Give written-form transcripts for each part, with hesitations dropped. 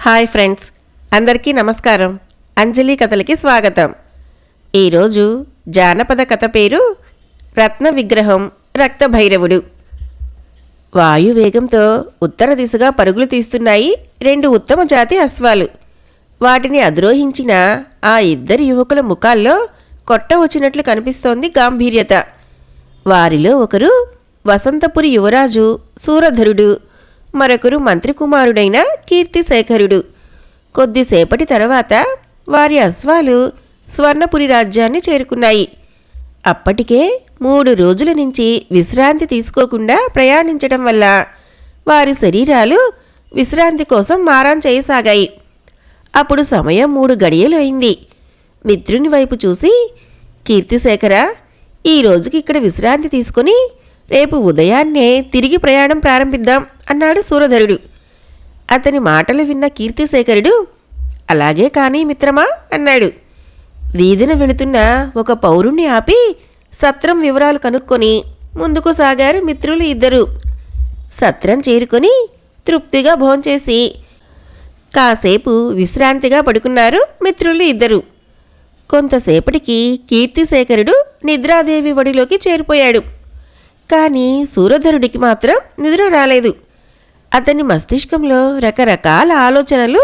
Hi friends, అందరికీ నమస్కారం. అంజలి కథలకి స్వాగతం. ఈరోజు జానపద కథ పేరు రత్న విగ్రహం రక్తభైరవుడు. వాయువేగంతో ఉత్తర దిశగా పరుగులు తీస్తున్నాయి రెండు ఉత్తమ జాతి అశ్వాలు. వాటిని అధిరోహించిన ఆ ఇద్దరు యువకుల ముఖాల్లో కొట్ట వచ్చినట్లు కనిపిస్తోంది గాంభీర్యత. వారిలో ఒకరు వసంతపురి యువరాజు సూరధరుడు, మరొకరు మంత్రికుమారుడైన కీర్తిశేఖరుడు. కొద్దిసేపటి తర్వాత వారి అశ్వాలు స్వర్ణపురి రాజ్యాన్ని చేరుకున్నాయి. అప్పటికే 3 రోజుల నుంచి విశ్రాంతి తీసుకోకుండా ప్రయాణించడం వల్ల వారి శరీరాలు విశ్రాంతి కోసం మారాం చేయసాగాయి. అప్పుడు సమయం 3 గడియలు అయింది. మిత్రుని వైపు చూసి, కీర్తిశేఖర, ఈ రోజుకి ఇక్కడ విశ్రాంతి తీసుకొని రేపు ఉదయాన్నే తిరిగి ప్రయాణం ప్రారంభిద్దాం అన్నాడు సూరధరుడు. అతని మాటలు విన్న కీర్తిశేఖరుడు, అలాగే కానీ మిత్రమా అన్నాడు. వీధిన వెళుతున్న ఒక పౌరుణ్ణి ఆపి సత్రం వివరాలు కనుక్కొని ముందుకు సాగారు మిత్రులు ఇద్దరు. సత్రం చేరుకొని తృప్తిగా భోంచేసి కాసేపు విశ్రాంతిగా పడుకున్నారు మిత్రులు ఇద్దరు. కొంతసేపటికి కీర్తిశేఖరుడు నిద్రాదేవి ఒడిలోకి చేరిపోయాడు. కానీ సూరధరుడికి మాత్రం నిద్ర రాలేదు. అతని మస్తిష్కంలో రకరకాల ఆలోచనలు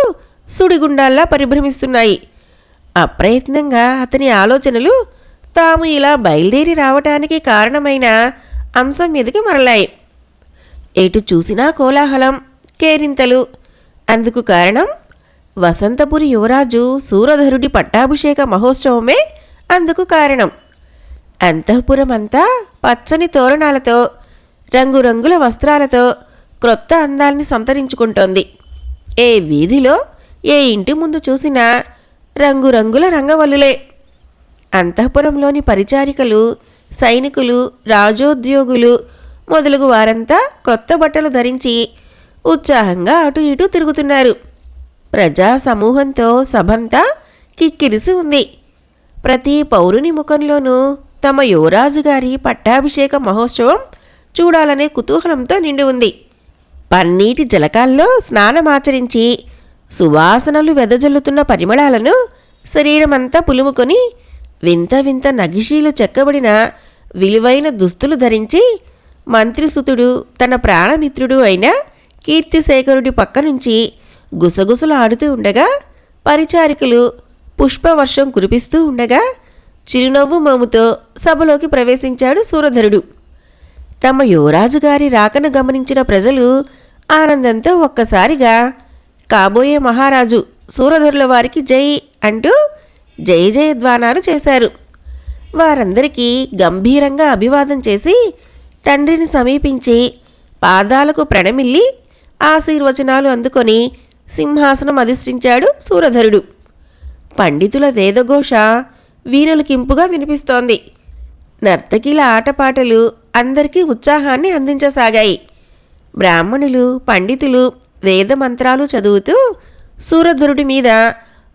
సుడిగుండాల్లా పరిభ్రమిస్తున్నాయి. అప్రయత్నంగా అతని ఆలోచనలు తాము ఇలా బయలుదేరి రావటానికి కారణమైన అంశం మీదకి మరలాయి. ఎటు చూసినా కోలాహలం, కేరింతలు. అందుకు కారణం వసంతపురి యువరాజు సూరధరుడి పట్టాభిషేక మహోత్సవమే అందుకు కారణం. అంతఃపురం అంతా పచ్చని తోరణాలతో, రంగురంగుల వస్త్రాలతో క్రొత్త అందాల్ని సంతరించుకుంటోంది. ఏ వీధిలో, ఏ ఇంటి ముందు చూసినా రంగురంగుల రంగవల్లులే. అంతఃపురంలోని పరిచారికలు, సైనికులు, రాజోద్యోగులు మొదలగు వారంతా క్రొత్త బట్టలు ధరించి ఉత్సాహంగా అటు ఇటు తిరుగుతున్నారు. ప్రజా సమూహంతో సభంతా కిక్కిరిసి ఉంది. ప్రతి పౌరుని ముఖంలోనూ తమ యువరాజుగారి పట్టాభిషేక మహోత్సవం చూడాలనే కుతూహలంతో నిండి ఉంది. పన్నీటి జలకాల్లో స్నానమాచరించి సువాసనలు వెదజల్లుతున్న పరిమళాలను శరీరమంతా పులుముకొని వింత వింత నగిషీలు చెక్కబడిన విలువైన దుస్తులు ధరించి మంత్రిసుతుడు, తన ప్రాణమిత్రుడు అయిన కీర్తిశేఖరుడి పక్క నుంచి గుసగుసలు ఆడుతూ ఉండగా, పరిచారికలు పుష్పవర్షం కురిపిస్తూ ఉండగా చిరునవ్వు మోముతో సభలోకి ప్రవేశించాడు సూరధరుడు. తమ యువరాజుగారి రాకను గమనించిన ప్రజలు ఆనందంతో ఒక్కసారిగా కాబోయే మహారాజు సూరధరుల వారికి జై అంటూ జయ జయధ్వానాలు చేశారు. వారందరికీ గంభీరంగా అభివాదం చేసి తండ్రిని సమీపించి పాదాలకు ప్రణమిల్లి ఆశీర్వచనాలు అందుకొని సింహాసనం అధిష్ఠించాడు సూరధరుడు. పండితుల వేదఘోష వీణులకింపుగా వినిపిస్తోంది. నర్తకిల ఆటపాటలు అందరికీ ఉత్సాహాన్ని అందించసాగాయి. బ్రాహ్మణులు, పండితులు వేదమంత్రాలు చదువుతూ సూరధరుడి మీద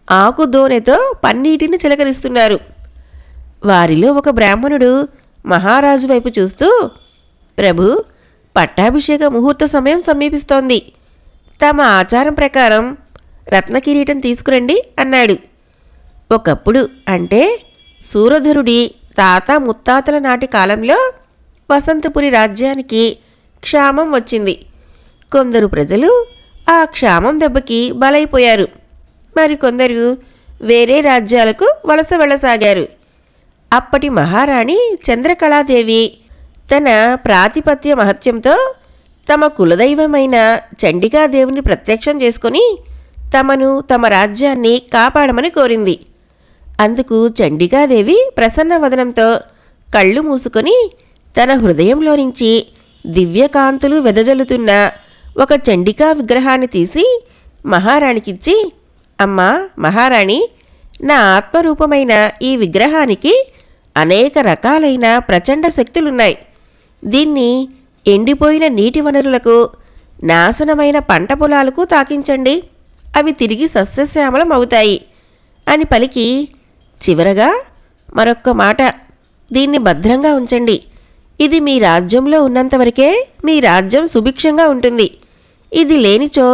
ఆకుదోనెతో పన్నీటిని చిలకరిస్తున్నారు. వారిలో ఒక బ్రాహ్మణుడు మహారాజు వైపు చూస్తూ, ప్రభు, పట్టాభిషేక ముహూర్త సమయం సమీపిస్తోంది. తమ ఆచారం ప్రకారం రత్నకిరీటం తీసుకురండి అన్నాడు. ఒకప్పుడు అంటే సూరధరుడి తాత ముత్తాతల నాటి కాలంలో వసంతపురి రాజ్యానికి క్షామం వచ్చింది. కొందరు ప్రజలు ఆ క్షామం దెబ్బకి బలైపోయారు. మరికొందరు వేరే రాజ్యాలకు వలస వెళ్ళసాగారు. అప్పటి మహారాణి చంద్రకళాదేవి తన ప్రాతిపత్య మహత్యంతో తమ కులదైవమైన చండికాదేవిని ప్రత్యక్షం చేసుకొని తమను, తమ రాజ్యాన్ని కాపాడమని కోరింది. అందుకు చండికాదేవి ప్రసన్నవదనంతో కళ్ళు మూసుకొని తన హృదయంలో నుంచి దివ్యకాంతులు వెదజల్లుతున్న ఒక చండికా విగ్రహాన్ని తీసి మహారాణికిచ్చి, అమ్మా మహారాణి, నా ఆత్మరూపమైన ఈ విగ్రహానికి అనేక రకాలైన ప్రచండ శక్తులున్నాయి. దీన్ని ఎండిపోయిన నీటి వనరులకు, నాశనమైన పంట పొలాలకు తాకించండి. అవి తిరిగి సస్యశ్యామలం అవుతాయి అని పలికి, చివరగా మరొక్క మాట, దీన్ని భద్రంగా ఉంచండి. ఇది మీ రాజ్యంలో ఉన్నంతవరకే మీ రాజ్యం సుభిక్షంగా ఉంటుంది. ఇది లేనిచో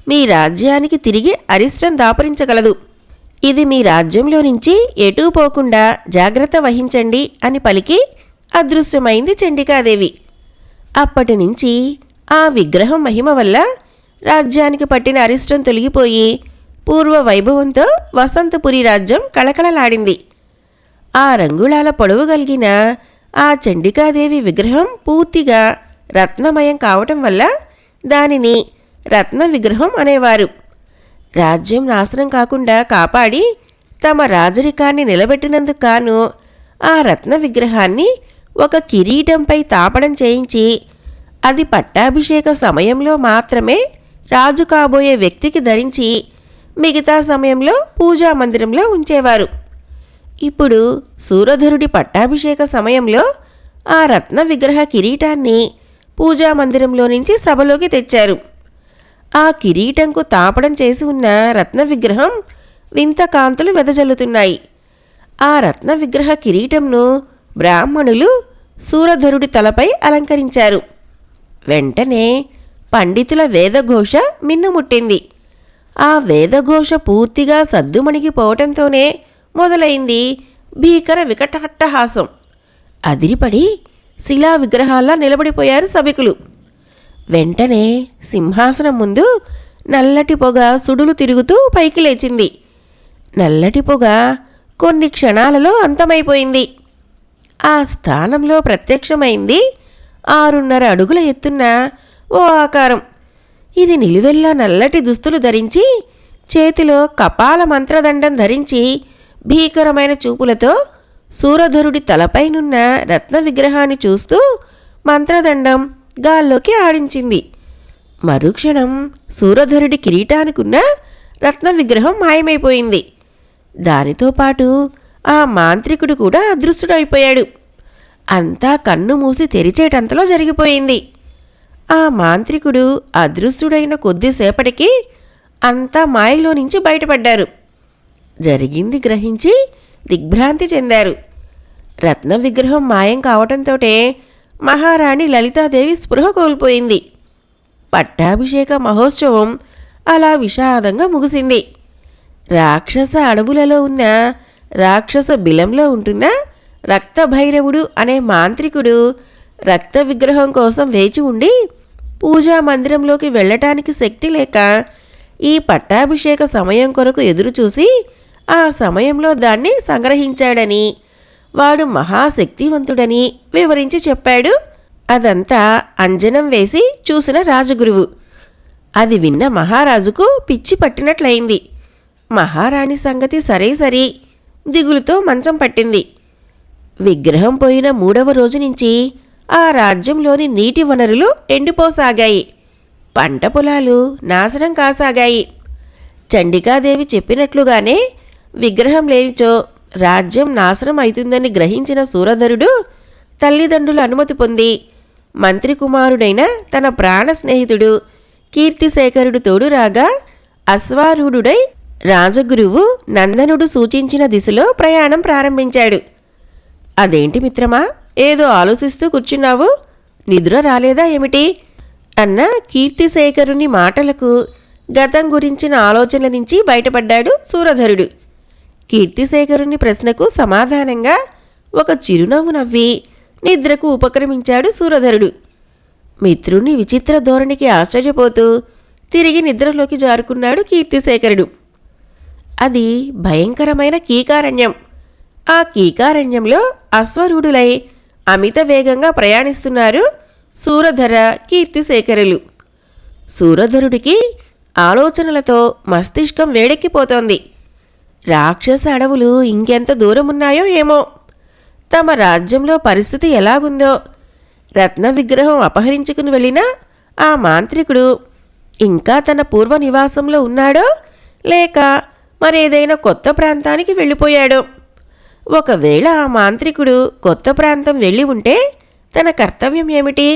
మీ రాజ్యానికి తిరిగి అరిష్టం దాపురించగలదు. ఇది మీ రాజ్యంలో నుంచి ఎటూ పోకుండా జాగ్రత్త వహించండి అని పలికి అదృశ్యమైంది చండికాదేవి. అప్పటినుంచి ఆ విగ్రహం మహిమ వల్ల రాజ్యానికి పట్టిన అరిష్టం తొలగిపోయి పూర్వ వైభవంతో వసంతపురి రాజ్యం కళకళలాడింది. ఆ రంగుళాల పొడవు కలిగిన ఆ చండికాదేవి విగ్రహం పూర్తిగా రత్నమయం కావటం వల్ల దానిని రత్న విగ్రహం అనేవారు. రాజ్యం నాశనం కాకుండా కాపాడి తమ రాజరికాన్ని నిలబెట్టినందుకు గాను ఆ రత్న విగ్రహాన్ని ఒక కిరీటంపై తాపడం చేయించి అది పట్టాభిషేక సమయంలో మాత్రమే రాజు కాబోయే వ్యక్తికి ధరించి మిగతా సమయంలో పూజా మందిరంలో ఉంచేవారు. ఇప్పుడు సూరధరుడి పట్టాభిషేక సమయంలో ఆ రత్న విగ్రహ కిరీటాన్ని పూజా మందిరంలో నుంచి సభలోకి తెచ్చారు. ఆ కిరీటంకు తాపడం చేసి ఉన్న రత్న విగ్రహం వింత కాంతులు వెదజల్లుతున్నాయి. ఆ రత్న విగ్రహ కిరీటంను బ్రాహ్మణులు సూరధరుడి తలపై అలంకరించారు. వెంటనే పండితుల వేదఘోష మిన్నుముట్టింది. ఆ వేదఘోష పూర్తిగా సద్దుమణిగిపోవటంతోనే మొదలైంది భీకర వికటాట్టహాసం. అదిరిపడి శిలా విగ్రహాల్లా నిలబడిపోయారు సభికులు. వెంటనే సింహాసనం ముందు నల్లటి పొగ సుడులు తిరుగుతూ పైకి లేచింది. నల్లటి పొగ కొన్ని క్షణాలలో అంతమైపోయింది. ఆ స్థానంలో ప్రత్యక్షమైంది 6.5 అడుగుల ఎత్తున్న ఓ ఆకారం. ఇది నిలువెల్లా నల్లటి దుస్తులు ధరించి చేతిలో కపాల మంత్రదండం ధరించి భీకరమైన చూపులతో సూరధరుడి తలపైనున్న రత్న విగ్రహాన్ని చూస్తూ మంత్రదండం గాల్లోకి ఆడించింది. మరుక్షణం సూరధరుడి కిరీటానికున్న రత్న విగ్రహం మాయమైపోయింది. దానితో పాటు ఆ మాంత్రికుడు కూడా అదృశ్యుడైపోయాడు. అంతా కన్ను మూసి తెరిచేటంతలో జరిగిపోయింది. ఆ మాంత్రికుడు అదృశ్యుడైన కొద్దిసేపటికి అంతా మాయలో నుంచి బయటపడ్డారు. జరిగింది గ్రహించి దిగ్భ్రాంతి చెందారు. రత్న విగ్రహం మాయం కావటంతోటే మహారాణి లలితాదేవి స్పృహ కోల్పోయింది. పట్టాభిషేక మహోత్సవం అలా విషాదంగా ముగిసింది. రాక్షస అడవులలో ఉన్న రాక్షస బిలంలో ఉంటున్న రక్తభైరవుడు అనే మాంత్రికుడు రక్త విగ్రహం కోసం వేచి ఉండి పూజా మందిరంలోకి వెళ్ళటానికి శక్తి లేక ఈ పట్టాభిషేక సమయం కొరకు ఎదురుచూసి ఆ సమయంలో దాన్ని సంగ్రహించాడని, వాడు మహాశక్తివంతుడని వివరించి చెప్పాడు. అదంతా అంజనం వేసి చూసిన రాజగురువు. అది విన్న మహారాజుకు పిచ్చి పట్టినట్లయింది. మహారాణి సంగతి సరే దిగులుతో మంచం పట్టింది. విగ్రహం పోయిన 3వ రోజు నుంచి ఆ రాజ్యంలోని నీటి వనరులు ఎండిపోసాగాయి. పంట పొలాలు నాశనం కాసాగాయి. చండికాదేవి చెప్పినట్లుగానే విగ్రహం లేనిచో రాజ్యం నాశనం అవుతుందని గ్రహించిన సూరధరుడు తల్లిదండ్రుల అనుమతి పొంది మంత్రి కుమారుడైన తన ప్రాణ స్నేహితుడు కీర్తిశేఖరుడు తోడు రాగా అశ్వారూఢుడై రాజగురువు నందనుడు సూచించిన దిశలో ప్రయాణం ప్రారంభించాడు. అదేంటి మిత్రమా, ఏదో ఆలోచిస్తూ కూర్చున్నావు, నిద్ర రాలేదా ఏమిటి అన్న కీర్తిశేఖరుని మాటలకు గతం గురించిన ఆలోచనల నుంచి బయటపడ్డాడు సూరధరుడు. కీర్తిశేఖరుని ప్రశ్నకు సమాధానంగా ఒక చిరునవ్వు నవ్వి నిద్రకు ఉపక్రమించాడు సూరధరుడు. మిత్రుని విచిత్ర ధోరణికి ఆశ్చర్యపోతూ తిరిగి నిద్రలోకి జారుకున్నాడు కీర్తిశేఖరుడు. అది భయంకరమైన కీకారణ్యం. ఆ కీకారణ్యంలో అశ్వరూఢులై అమిత వేగంగా ప్రయాణిస్తున్నారు సూరధర కీర్తిశేఖరులు. సూరధరుడికి ఆలోచనలతో మస్తిష్కం వేడెక్కిపోతోంది. రాక్షస అడవులు ఇంకెంత దూరమున్నాయో ఏమో, తమ రాజ్యంలో పరిస్థితి ఎలాగుందో, రత్న విగ్రహం అపహరించుకుని వెళ్ళిన ఆ మాంత్రికుడు ఇంకా తన పూర్వ నివాసంలో ఉన్నాడో లేక మరేదైనా కొత్త ప్రాంతానికి వెళ్ళిపోయాడో. ఒకవేళ ఆ మాంత్రికుడు కొత్త ప్రాంతం వెళ్ళి ఉంటే తన కర్తవ్యం ఏమిటి?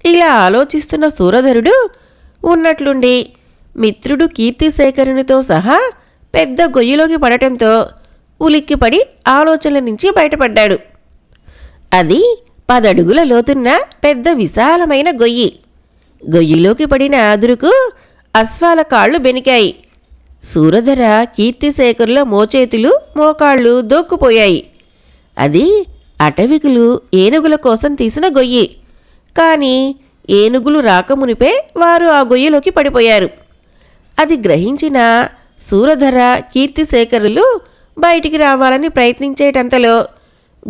ఇలా ఆలోచిస్తున్న సూరధరుడు ఉన్నట్లుండి మిత్రుడు కీర్తిశేఖరునితో సహా పెద్ద గొయ్యిలోకి పడటంతో ఉలిక్కిపడి ఆలోచనల నుంచి బయటపడ్డాడు. అది 10 అడుగుల లోతున్న పెద్ద విశాలమైన గొయ్యి. గొయ్యిలోకి పడిన ఆదురుకు అశ్వాల కాళ్ళు బెనికాయి. సూరధర, కీర్తిశేఖరుల మోచేతులు మోకాళ్ళు దోక్కుపోయాయి. అది అటవికులు ఏనుగుల కోసం తీసిన గొయ్యి. కానీ ఏనుగులు రాకమునిపే వారు ఆ గొయ్యిలోకి పడిపోయారు. అది గ్రహించిన సూరధర, కీర్తిశేఖరులు బయటికి రావాలని ప్రయత్నించేటంతలో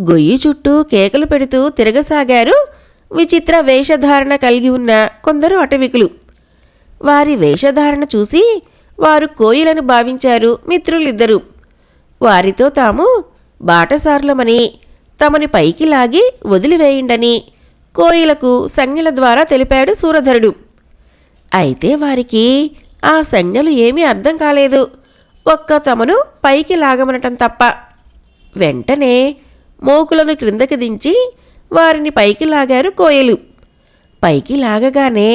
గొయ్యి చుట్టూ కేకలు పెడుతూ తిరగసాగారు విచిత్ర వేషధారణ కలిగి ఉన్న కొందరు అటవికులు. వారి వేషధారణ చూసి వారు కోయిలను భావించారు మిత్రులిద్దరూ. వారితో తాము బాటసారులమని, తమని పైకి లాగి వదిలివేయిండని కోయిలకు సంజ్ఞల ద్వారా తెలిపాడు సూరధరుడు. అయితే వారికి ఆ సంజ్ఞలు ఏమీ అర్థం కాలేదు, ఒక్క తమను పైకి లాగమనటం తప్ప. వెంటనే మోకులను క్రిందకి దించి వారిని పైకి లాగారు కోయలు. పైకి లాగగానే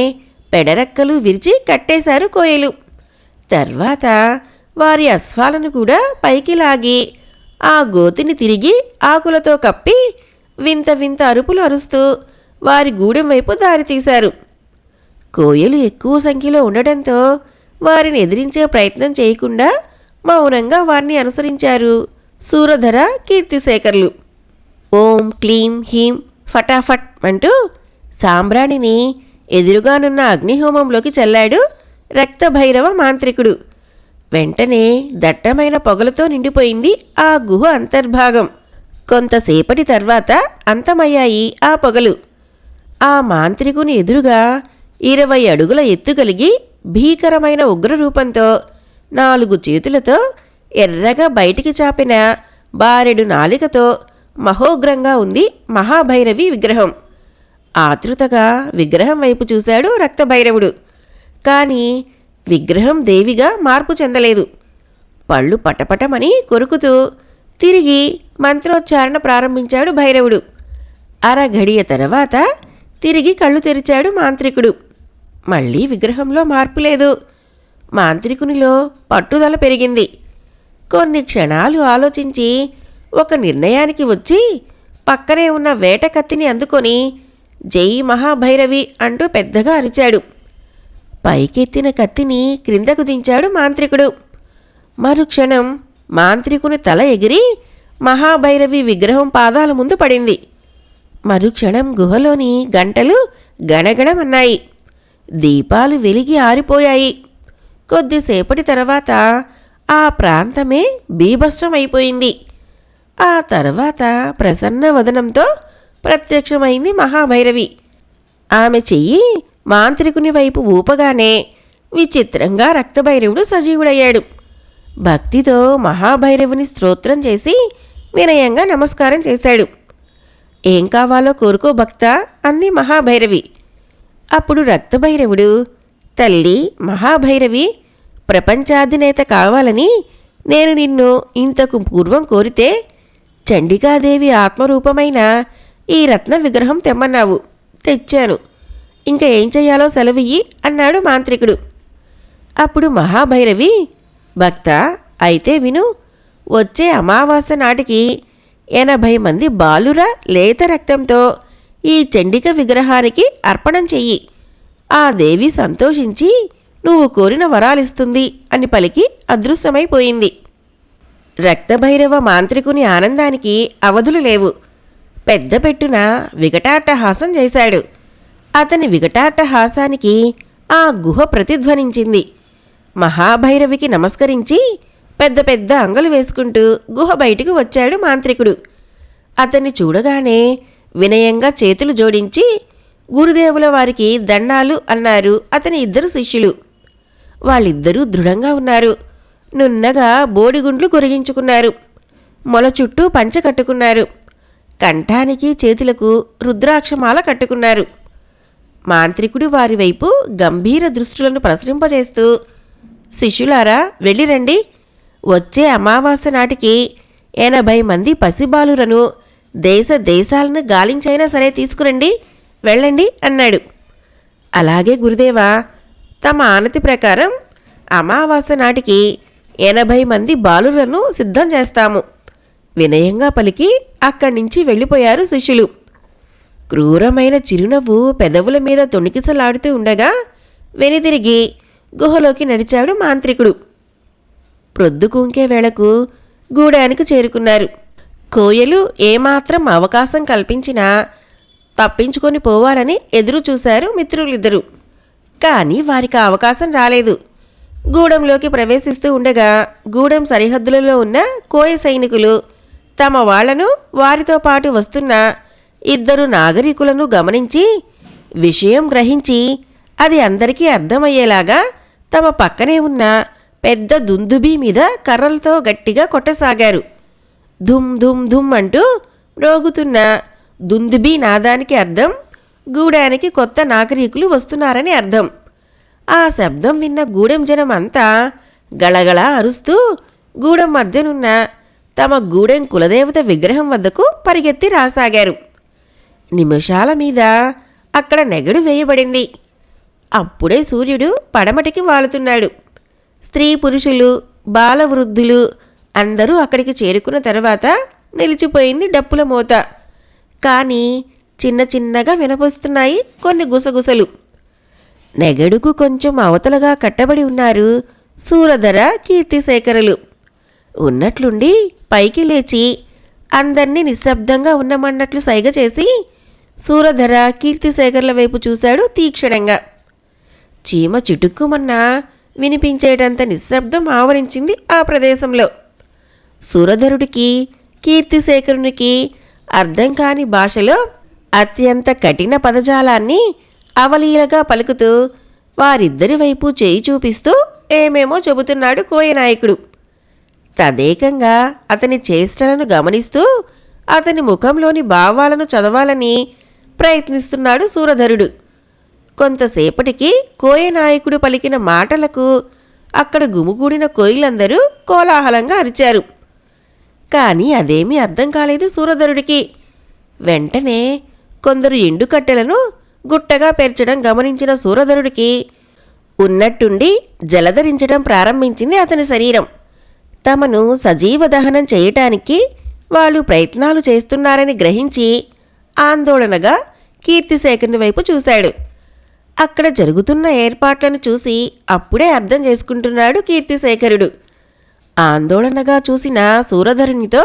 పెడరెక్కలు విరిచి కట్టేశారు కోయలు. తర్వాత వారి అశ్వాలను కూడా పైకి లాగి ఆ గోతిని తిరిగి ఆకులతో కప్పి వింత వింత అరుపులు అరుస్తూ వారి గూడెం వైపు దారితీశారు. కోయలు ఎక్కువ సంఖ్యలో ఉండడంతో వారిని ఎదిరించే ప్రయత్నం చేయకుండా మౌనంగా వారిని అనుసరించారు సూరధర, కీర్తిశేఖర్లు. ఓం క్లీం హీం ఫటాఫట్ అంటూ సాంబ్రాణిని ఎదురుగానున్న అగ్నిహోమంలోకి చల్లాడు రక్తభైరవ మాంత్రికుడు. వెంటనే దట్టమైన పొగలతో నిండిపోయింది ఆ గుహ అంతర్భాగం. కొంతసేపటి తర్వాత అంతమయ్యాయి ఆ పొగలు. ఆ మాంత్రికుని ఎదురుగా 20 అడుగుల ఎత్తు కలిగి భీకరమైన ఉగ్రరూపంతో 4 చేతులతో ఎర్రగా బయటికి చాపిన బారెడు నాలికతో మహోగ్రంగా ఉంది మహాభైరవి విగ్రహం. ఆతృతగా విగ్రహం వైపు చూశాడు రక్తభైరవుడు. కానీ విగ్రహం దేవిగా మార్పు చెందలేదు. పళ్ళు పటపటమని కొరుకుతూ తిరిగి మంత్రోచ్చారణ ప్రారంభించాడు భైరవుడు. అరఘడియ తర్వాత తిరిగి కళ్ళు తెరిచాడు మాంత్రికుడు. మళ్ళీ విగ్రహంలో మార్పు లేదు. మాంత్రికునిలో పట్టుదల పెరిగింది. కొన్ని క్షణాలు ఆలోచించి ఒక నిర్ణయానికి వచ్చి పక్కనే ఉన్న వేట కత్తిని అందుకొని జై మహాభైరవి అంటూ పెద్దగా అరిచాడు. పైకెత్తిన కత్తిని క్రిందకు దించాడు మాంత్రికుడు. మరుక్షణం మాంత్రికుని తల ఎగిరి మహాభైరవి విగ్రహం పాదాల ముందు పడింది. మరుక్షణం గుహలోని గంటలు గణగణమన్నాయి. దీపాలు వెలిగి ఆరిపోయాయి. కొద్దిసేపటి తర్వాత ఆ ప్రాంతమే బీభత్సమైపోయింది. ఆ తర్వాత ప్రసన్న వదనంతో ప్రత్యక్షమైంది మహాభైరవి. ఆమె చెయ్యి మాంత్రికుని వైపు ఊపగానే విచిత్రంగా రక్తభైరవుడు సజీవుడయ్యాడు. భక్తితో మహాభైరవుని స్తోత్రం చేసి వినయంగా నమస్కారం చేశాడు. ఏం కావాలో కోరుకో భక్తా అంది మహాభైరవి. అప్పుడు రక్తభైరవుడు, తల్లి మహాభైరవి, ప్రపంచాధినేత కావాలని నేను నిన్ను ఇంతకు పూర్వం కోరితే చండికాదేవి ఆత్మరూపమైన ఈ రత్న విగ్రహం తెమ్మన్నావు, తెచ్చాను. ఇంకా ఏం చెయ్యాలో సెలవియ్యి అన్నాడు మాంత్రికుడు. అప్పుడు మహాభైరవి, భక్తా అయితే విను, వచ్చే అమావాస్య నాటికి 80 మంది బాలుర లేత రక్తంతో ఈ చండిక విగ్రహానికి అర్పణం చెయ్యి. ఆ దేవి సంతోషించి నువ్వు కోరిన వరాలిస్తుంది అని పలికి అదృశ్యమైపోయింది. రక్తభైరవ మాంత్రికుని ఆనందానికి అవధులు లేవు. పెద్ద పెట్టున వికటాట్టహాసం చేశాడు. అతని వికటాట్టహాసానికి ఆ గుహ ప్రతిధ్వనించింది. మహాభైరవికి నమస్కరించి పెద్ద పెద్ద అంగలు వేసుకుంటూ గుహ బయటికి వచ్చాడు మాంత్రికుడు. అతన్ని చూడగానే వినయంగా చేతులు జోడించి గురుదేవుల వారికి దండాలు అన్నారు అతని 2 శిష్యులు. వాళ్ళిద్దరూ దృఢంగా ఉన్నారు. నున్నగా బోడిగుండ్లు కొరిగించుకున్నారు. మొల చుట్టూ పంచె కట్టుకున్నారు. కంఠానికి చేతులకు రుద్రాక్షమాల కట్టుకున్నారు. మాంత్రికుడు వారి వైపు గంభీర దృష్టులను ప్రసరింపజేస్తూ, శిష్యులారా వెళ్ళిరండి, వచ్చే అమావాస్య నాటికి 80 మంది పసిబాలురను దేశ దేశాలను గాలించైనా సరే తీసుకురండి, వెళ్ళండి అన్నాడు. అలాగే గురుదేవా, తమ ఆనతి ప్రకారం అమావాస్య నాటికి 80 మంది బాలురను సిద్ధం చేస్తాము వినయంగా పలికి అక్కడి నుంచి వెళ్ళిపోయారు శిష్యులు. క్రూరమైన చిరునవ్వు పెదవుల మీద తొణికిసలాడుతూ ఉండగా వెనుదిరిగి గుహలోకి నడిచాడు మాంత్రికుడు. ప్రొద్దుకూంకే వేళకు గూడానికి చేరుకున్నారు. కోయలు ఏమాత్రం అవకాశం కల్పించినా తప్పించుకొని పోవాలని ఎదురు చూశారు మిత్రులిద్దరూ. కానీ వారికి అవకాశం రాలేదు. గూడెంలోకి ప్రవేశిస్తూ ఉండగా గూడెం సరిహద్దులలో ఉన్న కోయ సైనికులు తమ వాళ్లను, వారితో పాటు వస్తున్న 2 నాగరికులను గమనించి విషయం గ్రహించి అది అందరికీ అర్థమయ్యేలాగా తమ పక్కనే ఉన్న పెద్ద దుందుబి మీద కర్రలతో గట్టిగా కొట్టసాగారు. ధుమ్ ధుమ్ ధుమ్ అంటూ మ్రోగుతున్న దుందుబి నాదానికి అర్థం గూడానికి కొత్త నాగరికులు వస్తున్నారని అర్థం. ఆ శబ్దం విన్న గూడెం జనం అంతా గళగళ అరుస్తూ గూడెం మధ్యనున్న తమ గూడెం కులదేవత విగ్రహం వద్దకు పరిగెత్తి రాసాగారు. నిమిషాల మీద అక్కడ నెగడు వేయబడింది. అప్పుడే సూర్యుడు పడమటికి వాలుతున్నాడు. స్త్రీ పురుషులు, బాలవృద్ధులు అందరూ అక్కడికి చేరుకున్న తర్వాత నిలిచిపోయింది డప్పుల మోత. కానీ చిన్న చిన్నగా వినపొస్తున్నాయి కొన్ని గుసగుసలు. నెగడుకు కొంచెం అవతలగా కట్టబడి ఉన్నారు సూరధర, కీర్తిశేఖరులు. ఉన్నట్లుండి పైకి లేచి అందర్నీ నిశ్శబ్దంగా ఉన్నమన్నట్లు సైగ చేసి సూరధర, కీర్తిశేఖర్ల వైపు చూశాడు తీక్షణంగా. చీమ చిటుక్కుమన్నా వినిపించేటంత నిశ్శబ్దం ఆవరించింది ఆ ప్రదేశంలో. సూరధరుడికి, కీర్తిశేఖరునికి అర్థం కాని భాషలో అత్యంత కఠిన పదజాలాన్ని అవలీలగా పలుకుతూ వారిద్దరి వైపు చేయి చూపిస్తూ ఏమేమో చెబుతున్నాడు కోయనాయకుడు. తదేకంగా అతని చేష్టలను గమనిస్తూ అతని ముఖంలోని భావాలను చదవాలని ప్రయత్నిస్తున్నాడు సూరధరుడు. కొంతసేపటికి కోయనాయకుడు పలికిన మాటలకు అక్కడ గుమిగూడిన కోయిలందరూ కోలాహలంగా అరిచారు. కానీ అదేమీ అర్థం కాలేదు సూరధరుడికి. వెంటనే కొందరు ఎండుకట్టెలను గుట్టగా పేర్చడం గమనించిన సూరధరుడికి ఉన్నట్టుండి జలధరించడం ప్రారంభించింది అతని శరీరం. తమను సజీవ దహనం చేయటానికి వాళ్ళు ప్రయత్నాలు చేస్తున్నారని గ్రహించి ఆందోళనగా కీర్తిశేఖరుని వైపు చూశాడు. అక్కడ జరుగుతున్న ఏర్పాట్లను చూసి అప్పుడే అర్థం చేసుకుంటున్నాడు కీర్తిశేఖరుడు. ఆందోళనగా చూసిన సూరధరునితో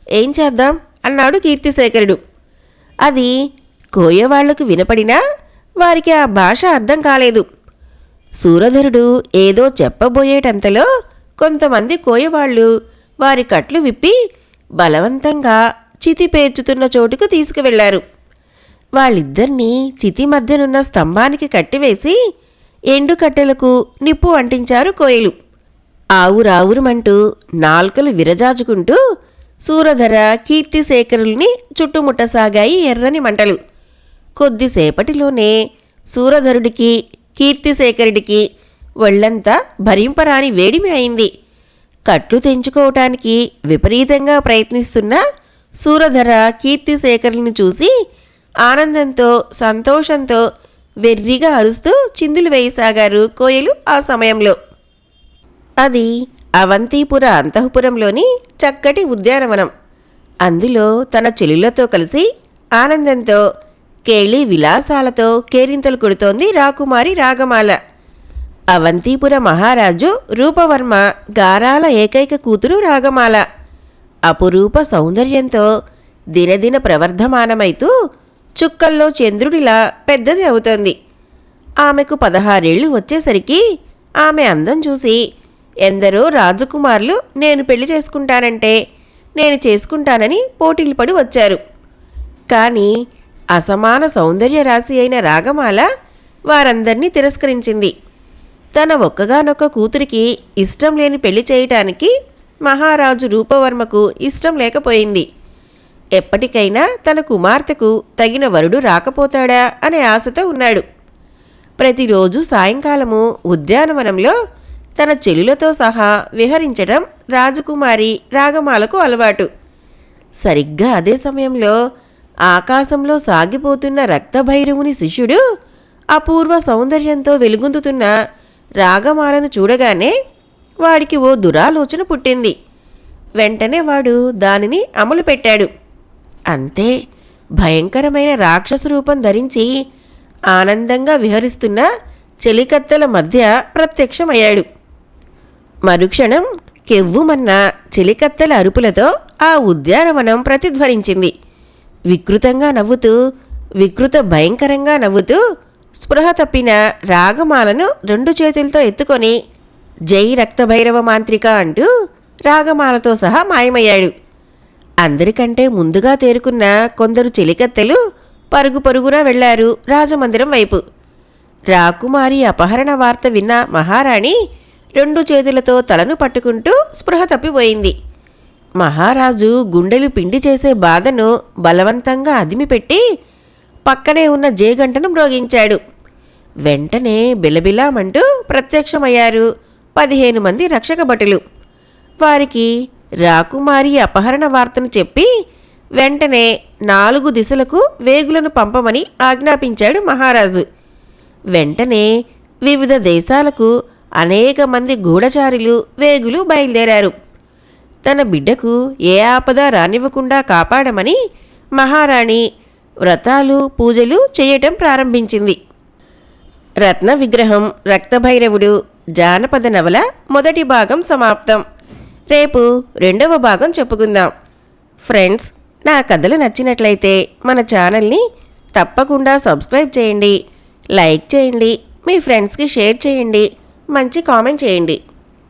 ఏం చేద్దాం అన్నాడు కీర్తిశేఖరుడు. అది కోయవాళ్లకు వినపడినా వారికి ఆ భాష అర్థం కాలేదు. సూరధరుడు ఏదో చెప్పబోయేటంతలో కొంతమంది కోయవాళ్లు వారి కట్లు విప్పి బలవంతంగా చితి పేర్చుతున్న చోటుకు తీసుకువెళ్లారు. వాళ్ళిద్దరినీ చితి మధ్యనున్న స్తంభానికి కట్టివేసి ఎండుకట్టెలకు నిప్పు అంటించారు కోయలు. ఆవురావురుమంటూ నాల్కలు విరజాజుకుంటూ సూరధర, కీర్తిశేఖరుల్ని చుట్టుముట్టసాగాయి ఎర్రని మంటలు. కొద్దిసేపటిలోనే సూరధరుడికి, కీర్తిశేఖరుడికి ఒళ్లంతా భరింపరాని వేడిమి అయింది. కట్లు తెంచుకోవటానికి విపరీతంగా ప్రయత్నిస్తున్న సూరధర, కీర్తిశేఖరుల్ని చూసి ఆనందంతో, సంతోషంతో వెర్రిగా అరుస్తూ చిందులు వేయసాగారు కోయలు. ఆ సమయంలో అది అవంతిపుర అంతఃపురంలోని చక్కటి ఉద్యానవనం. అందులో తన చెల్లులతో కలిసి ఆనందంతో కేళి విలాసాలతో కేరింతలు కొడుతోంది రాకుమారి రాగమాల. అవంతిపుర మహారాజు రూపవర్మ గారాల ఏకైక కూతురు రాగమాల. అపురూప సౌందర్యంతో దినదిన ప్రవర్ధమానమైతూ చుక్కల్లో చంద్రుడిలా పెద్దది అవుతోంది. ఆమెకు 16 ఏళ్లు వచ్చేసరికి ఆమె అందం చూసి ఎందరో రాజకుమారులు నేను పెళ్లి చేసుకుంటానంటే నేను చేసుకుంటానని పోటీలు పడి వచ్చారు. కానీ అసమాన సౌందర్య రాశి అయిన రాగమాల వారందర్నీ తిరస్కరించింది. తన ఒక్కగానొక్క కూతురికి ఇష్టం లేని పెళ్లి చేయటానికి మహారాజు రూపవర్మకు ఇష్టం లేకపోయింది. ఎప్పటికైనా తన కుమార్తెకు తగిన వరుడు రాకపోతాడా అనే ఆశతో ఉన్నాడు. ప్రతిరోజు సాయంకాలము ఉద్యానవనంలో తన చెల్లులతో సహా విహరించడం రాజకుమారి రాగమాలకు అలవాటు. సరిగ్గా అదే సమయంలో ఆకాశంలో సాగిపోతున్న రక్తభైరవుని శిష్యుడు అపూర్వ సౌందర్యంతో వెలుగొందుతున్న రాగమాలను చూడగానే వాడికి ఓ దురాలోచన పుట్టింది. వెంటనే వాడు దానిని అమలు పెట్టాడు. అంతే, భయంకరమైన రాక్షస రూపం ధరించి ఆనందంగా విహరిస్తున్న చెలికత్తెల మధ్య ప్రత్యక్షమయ్యాడు. మరుక్షణం కెవ్వుమన్న చెలికత్తెల అరుపులతో ఆ ఉద్యానవనం ప్రతిధ్వనించింది. వికృత భయంకరంగా నవ్వుతూ స్పృహ తప్పిన రాగమాలను 2 చేతులతో ఎత్తుకొని జై రక్తభైరవ మాంత్రిక అంటూ రాగమాలతో సహా మాయమయ్యాడు. అందరికంటే ముందుగా తేరుకున్న కొందరు చెలికత్తెలు పరుగు పరుగున వెళ్లారు రాజమందిరం వైపు. రాకుమారి అపహరణ వార్త విన్న మహారాణి 2 చేతులతో తలను పట్టుకుంటూ స్పృహ తప్పిపోయింది. మహారాజు గుండెలు పిండి చేసే బాధను బలవంతంగా అదిమిపెట్టి పక్కనే ఉన్న జేగంటను మ్రోగించాడు. వెంటనే బిలబిలామంటూ ప్రత్యక్షమయ్యారు 15 మంది రక్షక భటులు. వారికి రాకుమారి అపహరణ వార్తను చెప్పి వెంటనే 4 దిశలకు వేగులను పంపమని ఆజ్ఞాపించాడు మహారాజు. వెంటనే వివిధ దేశాలకు అనేక మంది గూఢచారులు వేగులు బయలుదేరారు. తన బిడ్డకు ఏ ఆపద రానివ్వకుండా కాపాడమని మహారాణి వ్రతాలు పూజలు చేయటం ప్రారంభించింది. రత్న విగ్రహం రక్తభైరవుడు జానపద నవల మొదటి భాగం సమాప్తం. రేపు 2వ భాగం చెప్పుకుందాం. ఫ్రెండ్స్, నా కథలు నచ్చినట్లయితే మన ఛానల్ని తప్పకుండా సబ్స్క్రైబ్ చేయండి, లైక్ చేయండి, మీ ఫ్రెండ్స్కి షేర్ చేయండి, మంచి కామెంట్ చేయండి.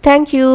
Thank you.